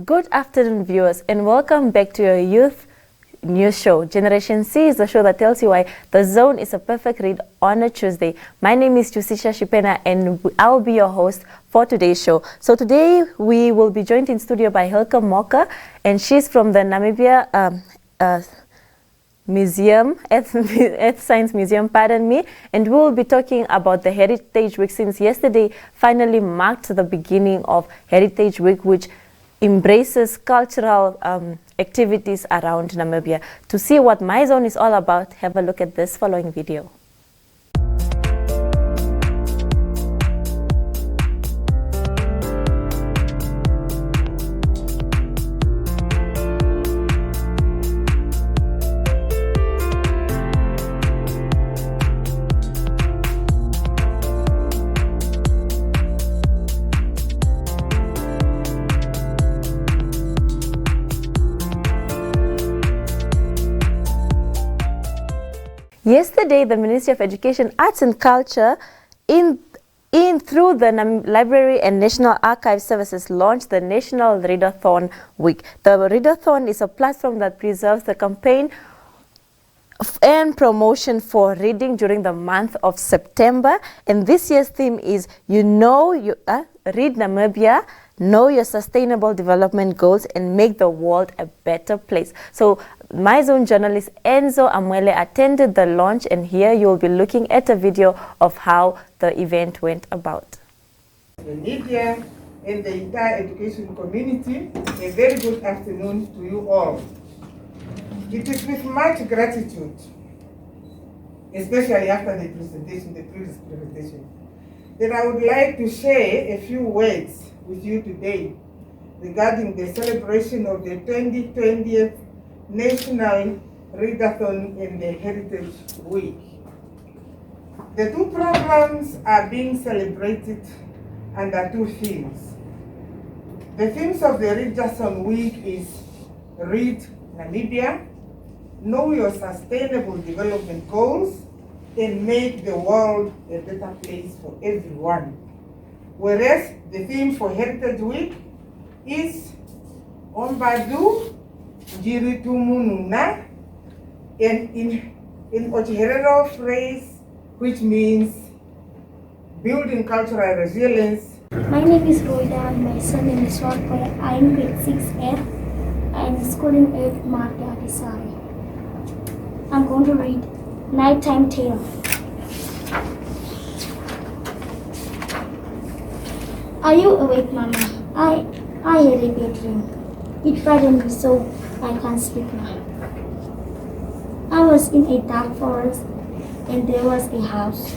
Good afternoon, viewers, and welcome back to your youth news show. Generation C is the show that tells you why the zone is a perfect read on a Tuesday. My name is Jusisha Shipena, and I'll be your host for today's show. So today we will be joined in studio by Helke Mocke, and she's from the Namibia Earth Science Museum, pardon me, and we will be talking about the Heritage Week, since yesterday finally marked the beginning of Heritage Week, which embraces cultural activities around Namibia. To see what my zone is all about, have a look at this following video. Yesterday, the Ministry of Education, Arts and Culture, through the Library and National Archive Services, launched the National Readathon Week. The Readathon is a platform that preserves the campaign and promotion for reading during the month of September. And this year's theme is Read Namibia, Know Your Sustainable Development Goals, and Make the World a Better Place. So my zone journalist Enzo Amwele attended the launch, and here you'll be looking at a video of how the event went about. Namibia and the entire education community, a very good afternoon to you all. It is with much gratitude, especially after the previous presentation, that I would like to share a few words with you today regarding the celebration of the 2020th National Readathon and the Heritage Week. The two programs are being celebrated under two themes. The themes of the Readathon Week is Read Namibia, Know Your Sustainable Development Goals, and Make the World a Better Place for everyone. Whereas the theme for Heritage Week is Ombazu Ndjiritutumuna, and in Otjiherero phrase, which means building cultural resilience. My name is Roida and my surname is Swatpoya. I am grade 6F. I am schooling at Marta Desai. I'm going to read Nighttime Tale. Are you awake, Mama? I had a bad dream. It frightened me so I can't sleep now. I was in a dark forest and there was a house.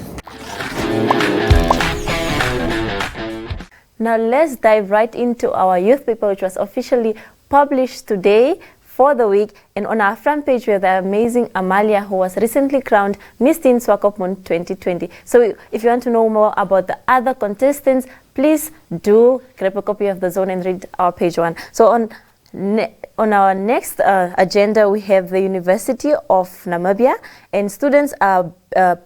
Now let's dive right into our youth paper, which was officially published today for the week. And on our front page, we have the amazing Amalia, who was recently crowned Miss Teen Swakopmund 2020. So if you want to know more about the other contestants, please do grab a copy of the zone and read our page one. So on our next agenda, we have the University of Namibia, and students are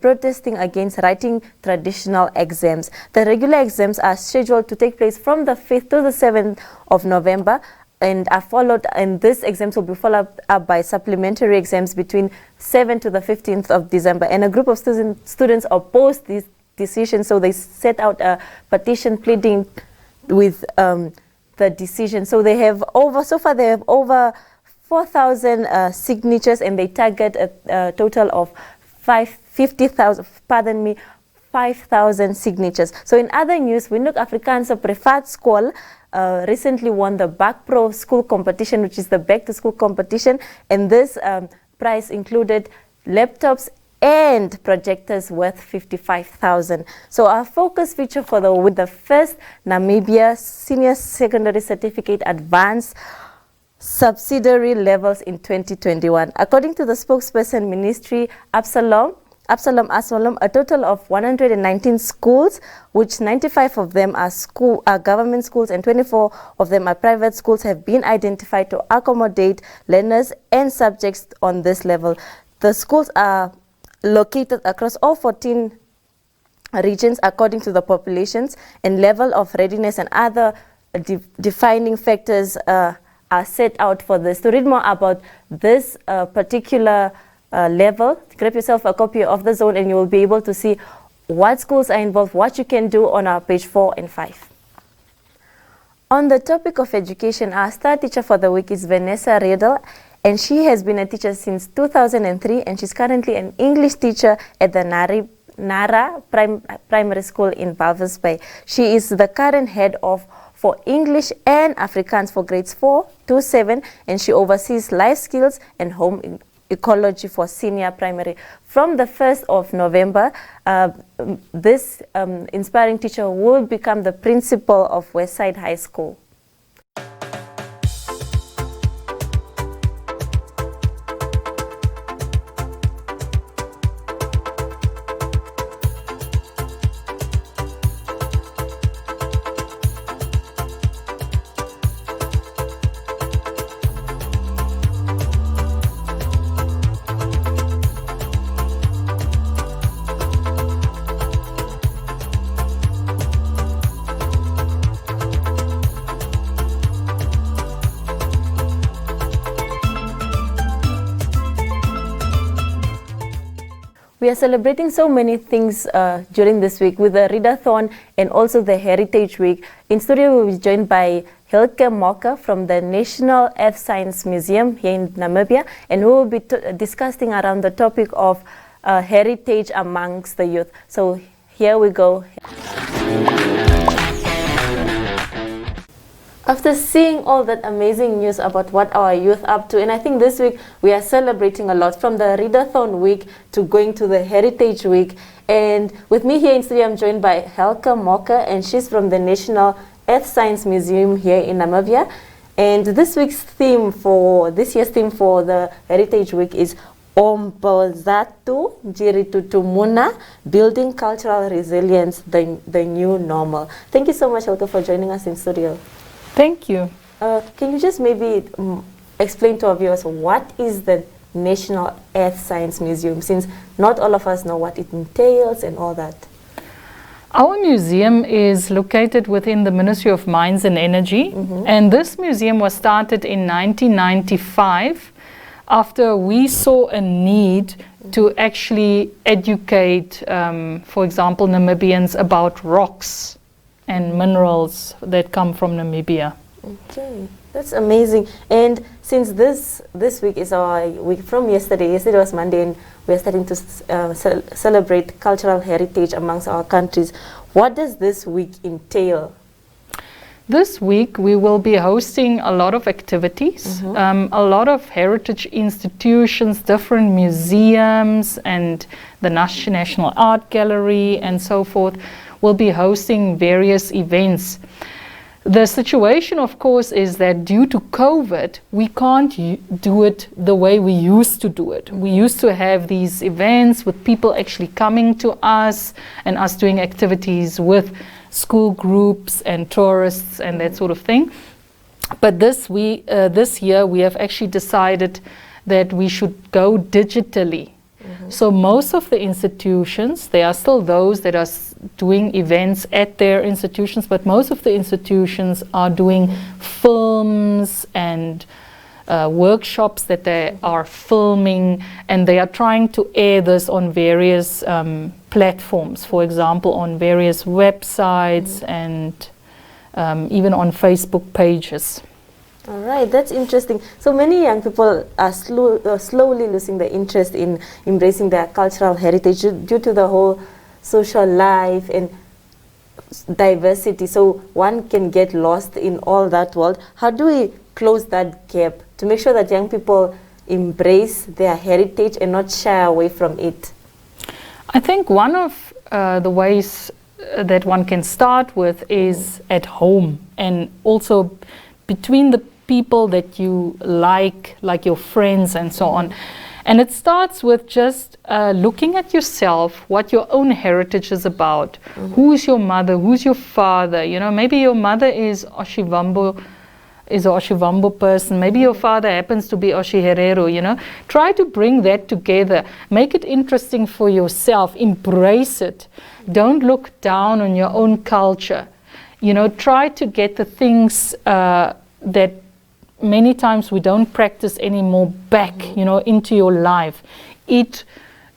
protesting against writing traditional exams. The regular exams are scheduled to take place from the 5th to the 7th of November, and are followed, and these exams will be followed up by supplementary exams between 7th to the 15th of December. And a group of students opposed this decision, so they set out a petition pleading with the decision. So they have over 4,000 signatures, and they target a total of 5,000 signatures. So in other news, Windhoek Afrikaanse Privaat School recently won the Back Pro School competition, which is the back to school competition, and this prize included laptops and projectors worth 55,000. So our focus feature with the first Namibia Senior Secondary Certificate Advanced subsidiary levels in 2021. According to the spokesperson Ministry Absalom, a total of 119 schools, which 95 of them are government schools and 24 of them are private schools, have been identified to accommodate learners and subjects on this level. The schools are located across all 14 regions according to the populations and level of readiness and other defining factors are set out for this. To read more about this particular level, grab yourself a copy of the zone and you will be able to see what schools are involved, what you can do on our page 4 and 5. On the topic of education, our star teacher for the week is Vanessa Riedel, and she has been a teacher since 2003, and she's currently an English teacher at the Nara Primary School in Walvis Bay. She is the current head for English and Afrikaans for grades 4 to 7, and she oversees life skills and home ecology for senior primary. From the 1st of November, this inspiring teacher will become the principal of Westside High School. We are celebrating so many things during this week with the Readathon and also the Heritage Week. In studio, we will be joined by Helke Mocke from the National Earth Science Museum here in Namibia, and we will be discussing around the topic of heritage amongst the youth. So here we go. After seeing all that amazing news about what our youth are up to, and I think this week we are celebrating a lot, from the Readathon week to going to the Heritage Week. And with me here in studio, I'm joined by Helke Mocke, and she's from the National Earth Science Museum here in Namibia. And this year's theme for the Heritage Week is Ombazu Ndjiritutumuna, Building Cultural Resilience, the New Normal. Thank you so much, Helke, for joining us in studio. Thank you. Can you just maybe explain to our viewers what is the National Earth Science Museum, since not all of us know what it entails and all that? Our museum is located within the Ministry of Mines and Energy, and this museum was started in 1995 after we saw a need to actually educate, for example, Namibians about rocks and minerals that come from Namibia. Okay, that's amazing. And since this week is our week from yesterday was Monday, and we are starting to celebrate cultural heritage amongst our countries, what does this week entail? This week we will be hosting a lot of activities, a lot of heritage institutions, different museums, and the National Art Gallery and so forth will be hosting various events. The situation, of course, is that due to COVID, we can't do it the way we used to do it. We used to have these events with people actually coming to us and us doing activities with school groups and tourists and that sort of thing. But this year we have actually decided that we should go digitally. So most of the institutions, there are still those that are doing events at their institutions, but most of the institutions are doing films and workshops that they are filming, and they are trying to air this on various platforms, for example, on various websites and even on Facebook pages. All right, that's interesting. So many young people are slowly losing the interest in embracing their cultural heritage due to the whole social life and diversity. So one can get lost in all that world. How do we close that gap to make sure that young people embrace their heritage and not shy away from it? I think one of the ways that one can start with is at home, and also between the people that you like your friends and so on. And it starts with just looking at yourself, what your own heritage is about. Who is your mother? Who's your father? You know, maybe your mother is Oshivambo, is an Oshivambo person. Maybe your father happens to be Oshiherero, you know. Try to bring that together. Make it interesting for yourself. Embrace it. Don't look down on your own culture. try to get the things that many times we don't practice anymore back, into your life. Eat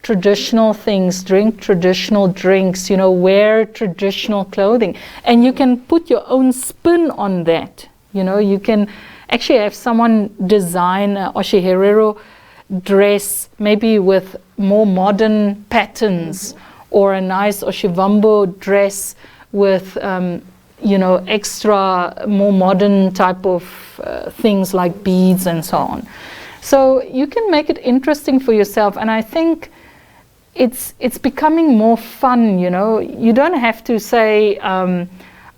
traditional things, drink traditional drinks, wear traditional clothing. And you can put your own spin on that. You can actually have someone design a Oshiherero dress, maybe with more modern patterns, or a nice Oshivambo dress with, extra, more modern type of things like beads and so on. So you can make it interesting for yourself, and I think it's becoming more fun, You don't have to say,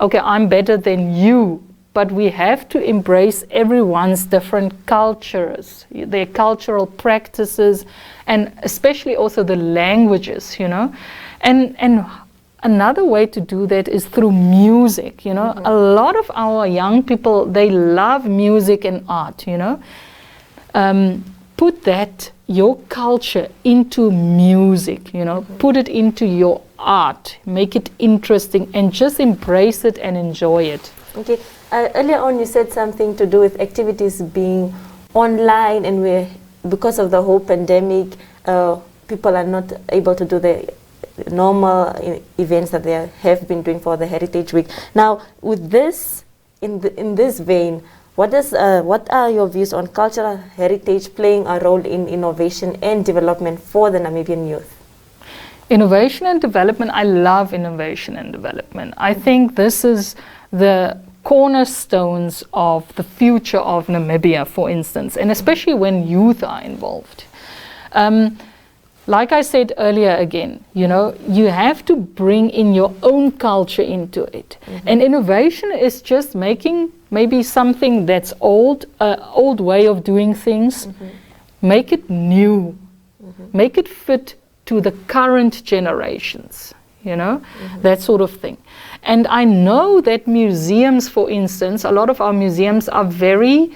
okay, I'm better than you, but we have to embrace everyone's different cultures, their cultural practices, and especially also the languages, And another way to do that is through music, A lot of our young people, they love music and art, Put that, your culture, into music, Put it into your art, make it interesting, and just embrace it and enjoy it. Okay. Earlier on you said something to do with activities being online, and because of the whole pandemic, people are not able to do the normal events that they have been doing for the Heritage Week. Now, with this, in this vein, what are your views on cultural heritage playing a role in innovation and development for the Namibian youth? Innovation and development, I love innovation and development. I think this is the cornerstones of the future of Namibia, for instance, and especially when youth are involved. Like I said earlier again, you have to bring in your own culture into it. And innovation is just making maybe something that's old way of doing things, make it new, make it fit to the current generations, that sort of thing. And I know that museums, for instance, a lot of our museums are very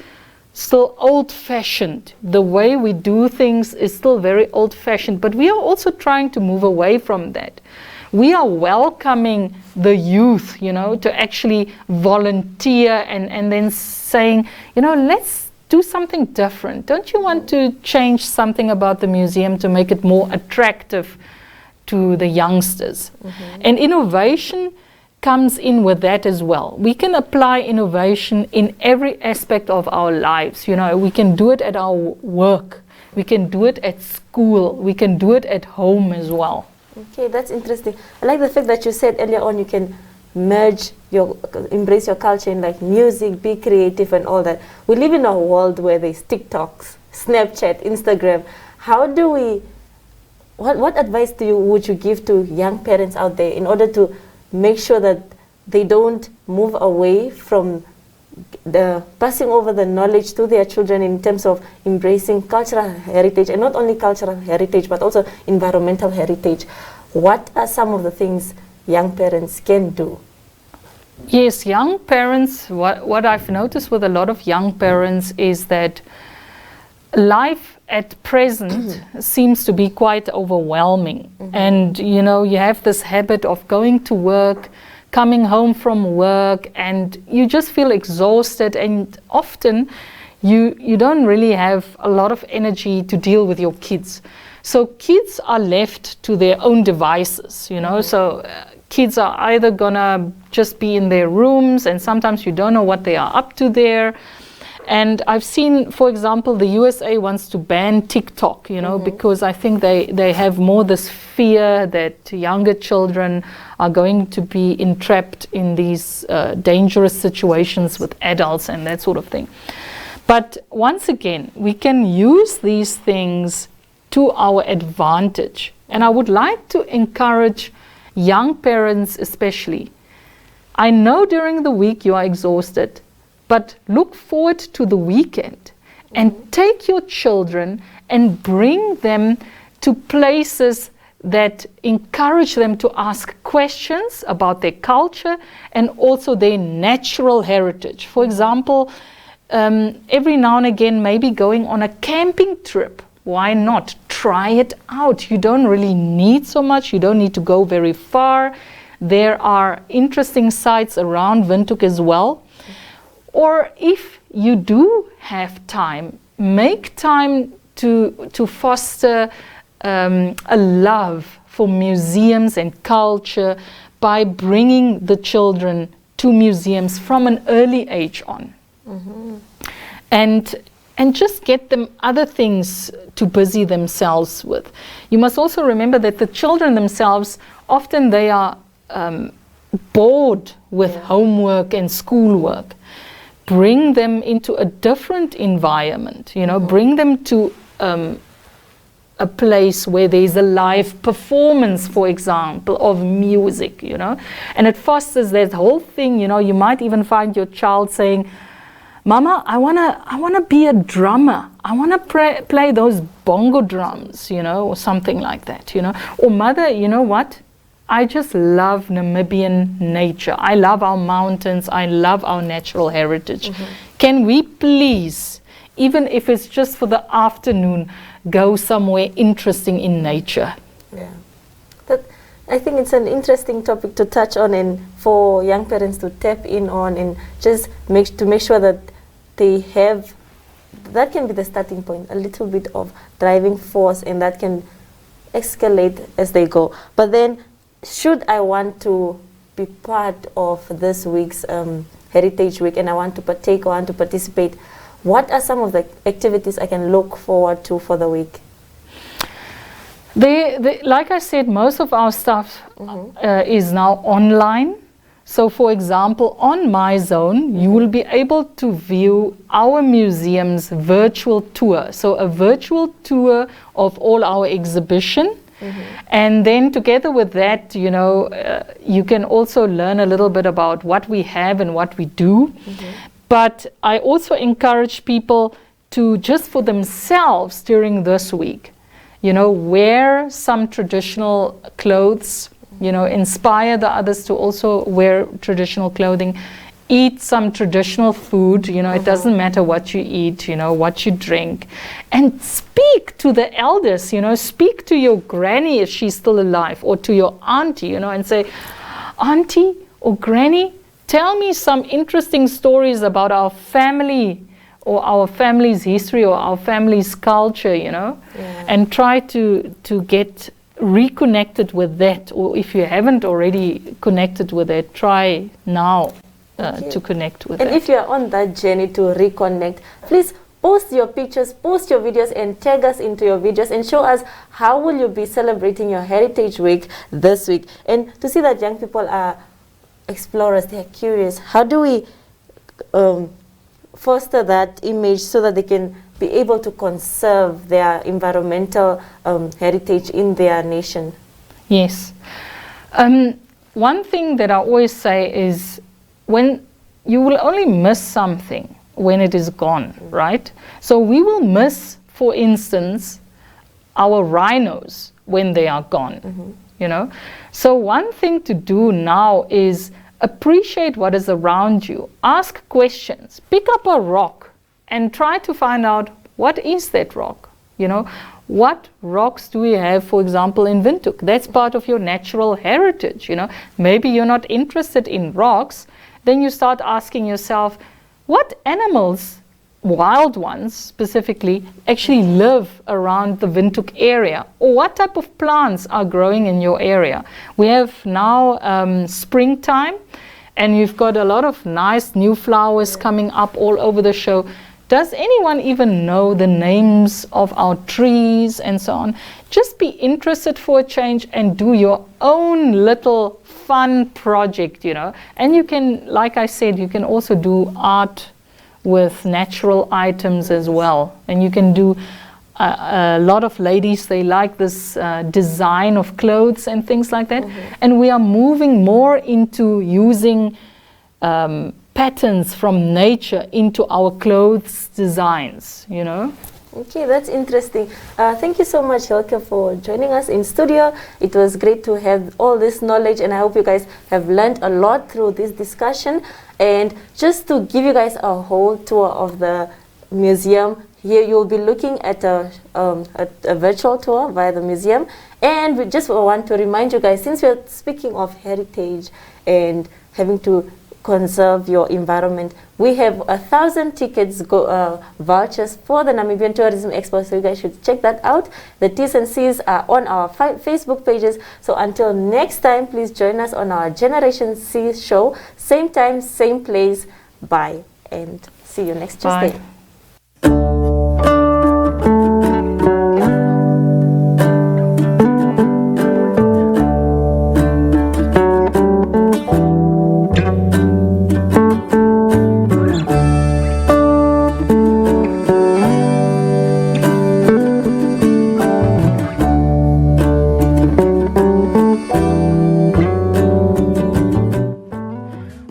still old-fashioned. The way we do things is still very old-fashioned, but we are also trying to move away from that. We are welcoming the youth, to actually volunteer and then saying, let's do something different. Don't you want to change something about the museum to make it more attractive to the youngsters? And innovation comes in with that as well. We can apply innovation in every aspect of our lives. We can do it at our work, we can do it at school, we can do it at home as well. Okay, that's interesting. I like the fact that you said earlier on you can embrace your culture in like music, be creative and all that. We live in a world where there's TikToks, Snapchat, Instagram. What advice would you give to young parents out there in order to make sure that they don't move away from the passing over the knowledge to their children in terms of embracing cultural heritage, and not only cultural heritage but also environmental heritage? What are some of the things young parents can do? Yes, young parents, what I've noticed with a lot of young parents is that life at present seems to be quite overwhelming. And you have this habit of going to work, coming home from work, and you just feel exhausted, and often you don't really have a lot of energy to deal with your kids. So kids are left to their own devices, so kids are either gonna just be in their rooms, and sometimes you don't know what they are up to there. And I've seen, for example, the USA wants to ban TikTok, because I think they have more this fear that younger children are going to be entrapped in these dangerous situations with adults and that sort of thing. But once again, we can use these things to our advantage. And I would like to encourage young parents especially. I know during the week you are exhausted, but look forward to the weekend and take your children and bring them to places that encourage them to ask questions about their culture and also their natural heritage. For example, every now and again, maybe going on a camping trip. Why not? Try it out. You don't really need so much. You don't need to go very far. There are interesting sites around Windhoek as well. Or if you do have time, make time to foster a love for museums and culture by bringing the children to museums from an early age on. And just get them other things to busy themselves with. You must also remember that the children themselves, often they are bored with homework and schoolwork. Bring them into a different environment, you know, bring them to a place where there's a live performance, for example, of music, you know, and it fosters that whole thing. You know, you might even find your child saying, Mama, I wanna be a drummer. I wanna play those bongo drums, you know, or something like that, you know. Or Mother, you know what? I just love Namibian nature. I love our mountains. I love our natural heritage. Can we please, even if it's just for the afternoon, go somewhere interesting in nature? Yeah. I think it's an interesting topic to touch on, and for young parents to tap in on, and just make sure that they have, that can be the starting point, a little bit of driving force, and that can escalate as they go. But then, should I want to be part of this week's Heritage Week, and I want to partake, I want to participate, what are some of the activities I can look forward to for the week? Like I said, most of our stuff is now online. So for example, on MyZone, you will be able to view our museum's virtual tour. So a virtual tour of all our exhibition. And then together with that, you know, you can also learn a little bit about what we have and what we do. But I also encourage people to, just for themselves during this week, you know, wear some traditional clothes, you know, inspire the others to also wear traditional clothing, eat some traditional food, you know, it doesn't matter what you eat, you know, what you drink, and speak to the elders, you know, speak to your granny if she's still alive, or to your auntie, you know, and say, Auntie or Granny, tell me some interesting stories about our family, or our family's history, or our family's culture, you know, and try to get reconnected with that. Or if you haven't already connected with it, try now to connect with it. And if you're on that journey to reconnect, please post your pictures, post your videos, and tag us into your videos, and show us how will you be celebrating your Heritage Week this week. And to see that young people are explorers, they are curious, how do we foster that image so that they can be able to conserve their environmental heritage in their nation? Yes. One thing that I always say is, when you will only miss something when it is gone, right? So we will miss, for instance, our rhinos when they are gone, you know? So one thing to do now is appreciate what is around you. Ask questions. Pick up a rock and try to find out, what is that rock? You know, what rocks do we have, for example, in Windhoek? That's part of your natural heritage, you know. Maybe you're not interested in rocks. Then you start asking yourself, what animals, wild ones specifically, actually live around the Windhoek area? Or what type of plants are growing in your area? We have now springtime, and you've got a lot of nice new flowers coming up all over the show. Does anyone even know the names of our trees and so on? Just be interested for a change and do your own little fun project, you know. And you can, like I said, you can also do art with natural items as well. And you can do, a lot of ladies, they like this design of clothes and things like that. And we are moving more into using patterns from nature into our clothes designs, you know. Okay, that's interesting. Thank you so much, Helke, for joining us in studio. It was great to have all this knowledge, and I hope you guys have learned a lot through this discussion. And just to give you guys a whole tour of the museum, Here you'll be looking at a virtual tour via the museum. And we just want to remind you guys, since we're speaking of heritage and having to conserve your environment, we have 1,000 tickets vouchers for the Namibian Tourism Expo, so you guys should check that out. The T's and C's are on our Facebook pages. So until next time, please join us on our Generation C show, same time, same place. Bye, and see you next Tuesday. Bye.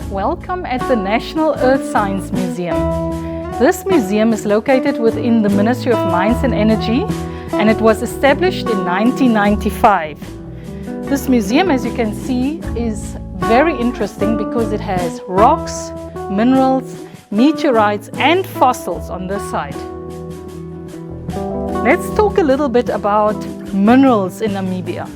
Welcome at the National Earth Science Museum. This museum is located within the Ministry of Mines and Energy, and it was established in 1995. This museum, as you can see, is very interesting because it has rocks, minerals, meteorites and fossils on this side. Let's talk a little bit about minerals in Namibia.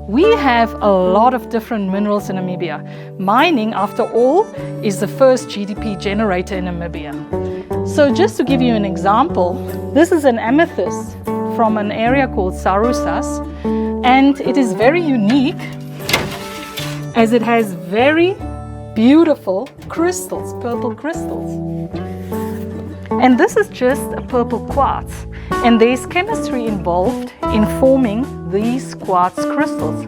We have a lot of different minerals in Namibia. Mining, after all, is the first GDP generator in Namibia. So just to give you an example, this is an amethyst from an area called Sarusas, and it is very unique as it has very beautiful crystals, purple crystals. And this is just a purple quartz, and there's chemistry involved in forming these quartz crystals.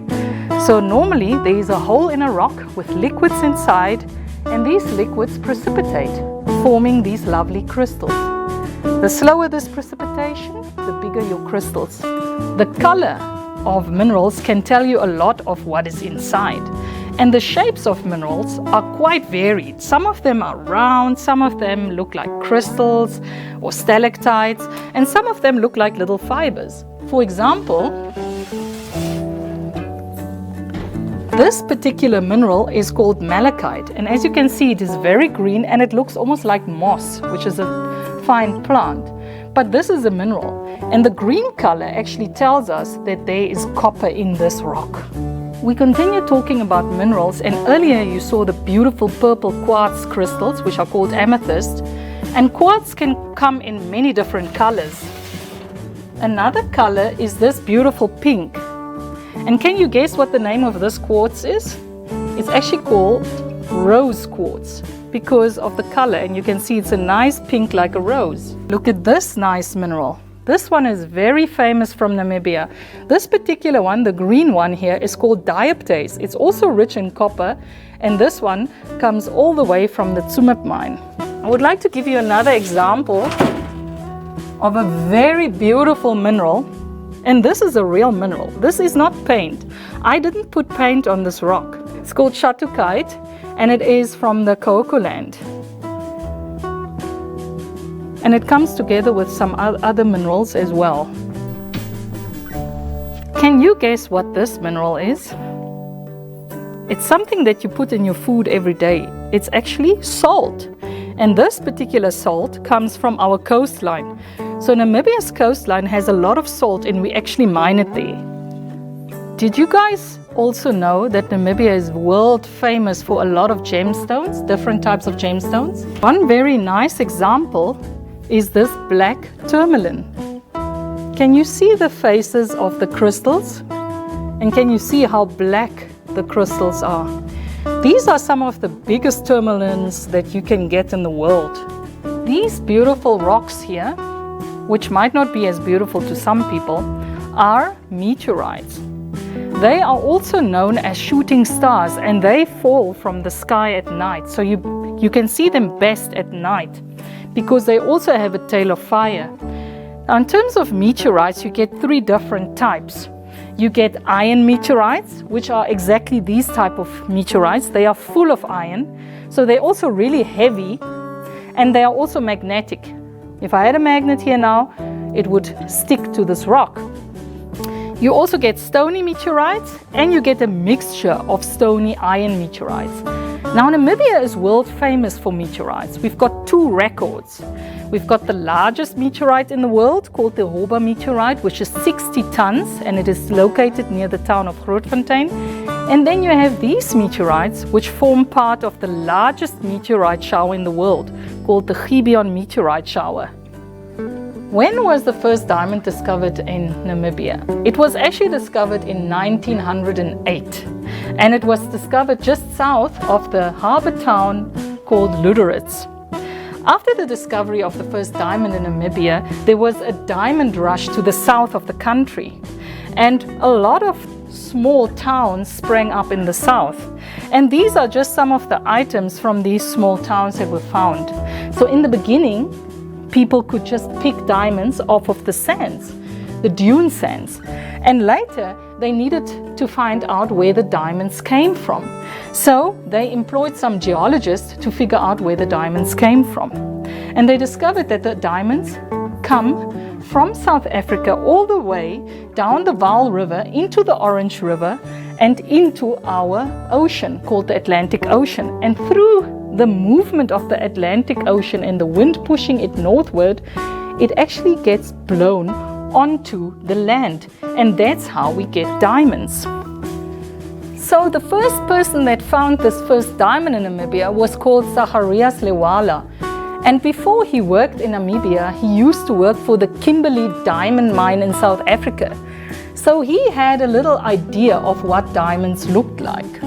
So normally there is a hole in a rock with liquids inside, and these liquids precipitate, forming these lovely crystals. The slower this precipitation, the bigger your crystals. The color of minerals can tell you a lot of what is inside. And the shapes of minerals are quite varied. Some of them are round, some of them look like crystals or stalactites, and some of them look like little fibers. For example, this particular mineral is called malachite, and as you can see, it is very green and it looks almost like moss, which is a fine plant. But this is a mineral, and the green color actually tells us that there is copper in this rock. We continue talking about minerals, and earlier you saw the beautiful purple quartz crystals, which are called amethyst, and quartz can come in many different colors. Another color is this beautiful pink. And can you guess what the name of this quartz is? It's actually called rose quartz because of the color, and you can see it's a nice pink like a rose. Look at this nice mineral. This one is very famous from Namibia. This particular one, the green one here, is called dioptase. It's also rich in copper, and this one comes all the way from the Tsumeb mine. I would like to give you another example of a very beautiful mineral, and this is a real mineral. This is not paint. I didn't put paint on this rock. It's called shatukite, and it is from the Kaoko land. And it comes together with some other minerals as well. Can you guess what this mineral is? It's something that you put in your food every day. It's actually salt. And this particular salt comes from our coastline. So Namibia's coastline has a lot of salt, and we actually mine it there. Did you guys also know that Namibia is world famous for a lot of gemstones, different types of gemstones? One very nice example is this black tourmaline. Can you see the faces of the crystals? And can you see how black the crystals are? These are some of the biggest tourmalines that you can get in the world. These beautiful rocks here, which might not be as beautiful to some people, are meteorites. They are also known as shooting stars, and they fall from the sky at night. So you can see them best at night, because they also have a tail of fire. Now, in terms of meteorites, you get three different types. You get iron meteorites, which are exactly these type of meteorites. They are full of iron, so they're also really heavy, and they are also magnetic. If I had a magnet here now, it would stick to this rock. You also get stony meteorites, and you get a mixture of stony iron meteorites. Now, Namibia is world famous for meteorites. We've got 2 records. We've got the largest meteorite in the world called the Hoba meteorite, which is 60 tons, and it is located near the town of Grootfontein. And then you have these meteorites, which form part of the largest meteorite shower in the world, called the Gibeon meteorite shower. When was the first diamond discovered in Namibia? It was actually discovered in 1908, and it was discovered just south of the harbor town called Luderitz. After the discovery of the first diamond in Namibia, there was a diamond rush to the south of the country, and a lot of small towns sprang up in the south. And these are just some of the items from these small towns that were found. So in the beginning, people could just pick diamonds off of the sands, the dune sands. And later, they needed to find out where the diamonds came from. So they employed some geologists to figure out where the diamonds came from. And they discovered that the diamonds come from South Africa all the way down the Vaal River into the Orange River and into our ocean called the Atlantic Ocean. And through the movement of the Atlantic Ocean and the wind pushing it northward, it actually gets blown onto the land, and that's how we get diamonds. So the first person that found this first diamond in Namibia was called Zacharias Lewala, and before he worked in Namibia, he used to work for the Kimberley diamond mine in South Africa. So he had a little idea of what diamonds looked like.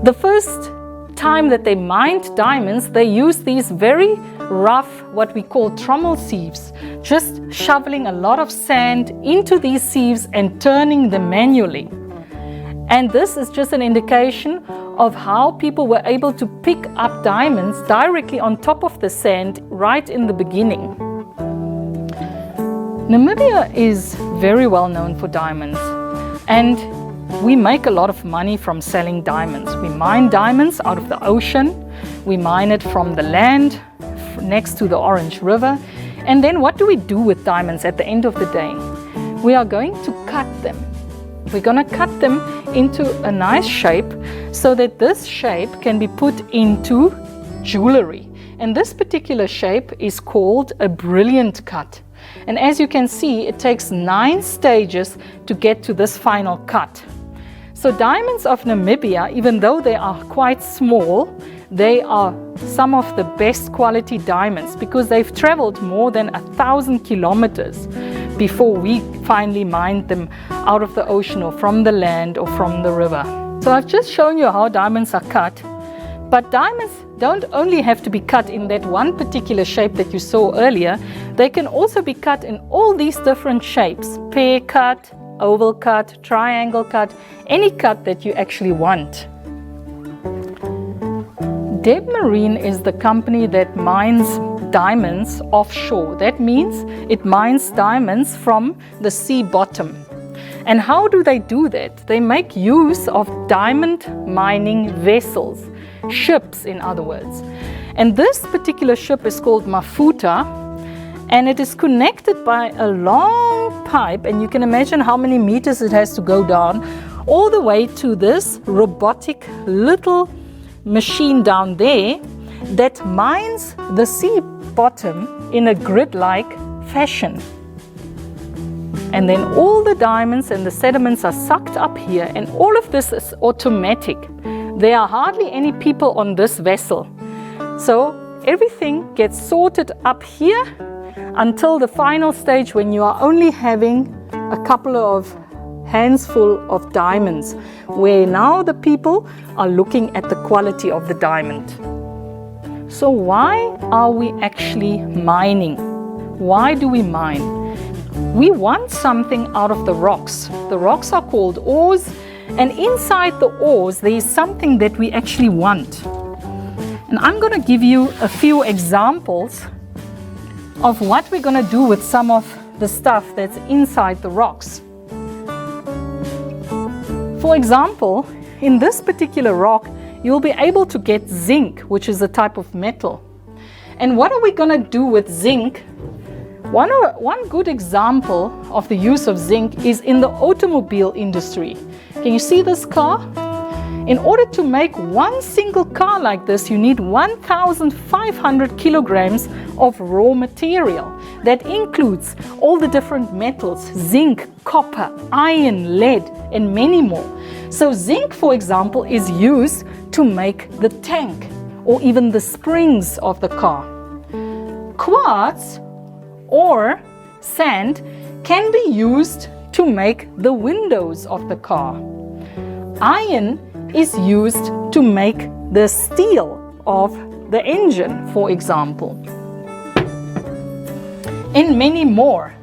The first time that they mined diamonds, they used these very rough, what we call trommel sieves, just shoveling a lot of sand into these sieves and turning them manually. And this is just an indication of how people were able to pick up diamonds directly on top of the sand right in the beginning. Namibia is very well known for diamonds, and we make a lot of money from selling diamonds. We mine diamonds out of the ocean, we mine it from the land next to the Orange River, and then what do we do with diamonds at the end of the day? We are going to cut them. We're going to cut them into a nice shape so that this shape can be put into jewelry. And this particular shape is called a brilliant cut. And as you can see, it takes 9 stages to get to this final cut. So diamonds of Namibia, even though they are quite small, they are some of the best quality diamonds because they've traveled more than 1,000 kilometers before we finally mined them out of the ocean or from the land or from the river. So I've just shown you how diamonds are cut, but diamonds don't only have to be cut in that one particular shape that you saw earlier. They can also be cut in all these different shapes: pear cut, oval cut, triangle cut, any cut that you actually want. Deb Marine is the company that mines diamonds offshore. That means it mines diamonds from the sea bottom. And how do they do that? They make use of diamond mining vessels, ships in other words. And this particular ship is called Mafuta, and it is connected by a long pipe, and you can imagine how many meters it has to go down, all the way to this robotic little machine down there that mines the sea bottom in a grid-like fashion. And then all the diamonds and the sediments are sucked up here, and all of this is automatic. There are hardly any people on this vessel. So everything gets sorted up here until the final stage when you are only having a couple of hands full of diamonds, where now the people are looking at the quality of the diamond. So why are we actually mining? Why do we mine? We want something out of the rocks. The rocks are called ores, and inside the ores there is something that we actually want. And I'm going to give you a few examples of what we're going to do with some of the stuff that's inside the rocks. For example, in this particular rock, you'll be able to get zinc, which is a type of metal. And what are we going to do with zinc? One good example of the use of zinc is in the automobile industry. Can you see this car? In order to make one single car like this, you need 1,500 kilograms of raw material. That includes all the different metals, zinc, copper, iron, lead, and many more. So zinc, for example, is used to make the tank or even the springs of the car. Quartz or sand can be used to make the windows of the car. Iron is used to make the steel of the engine, for example. And many more.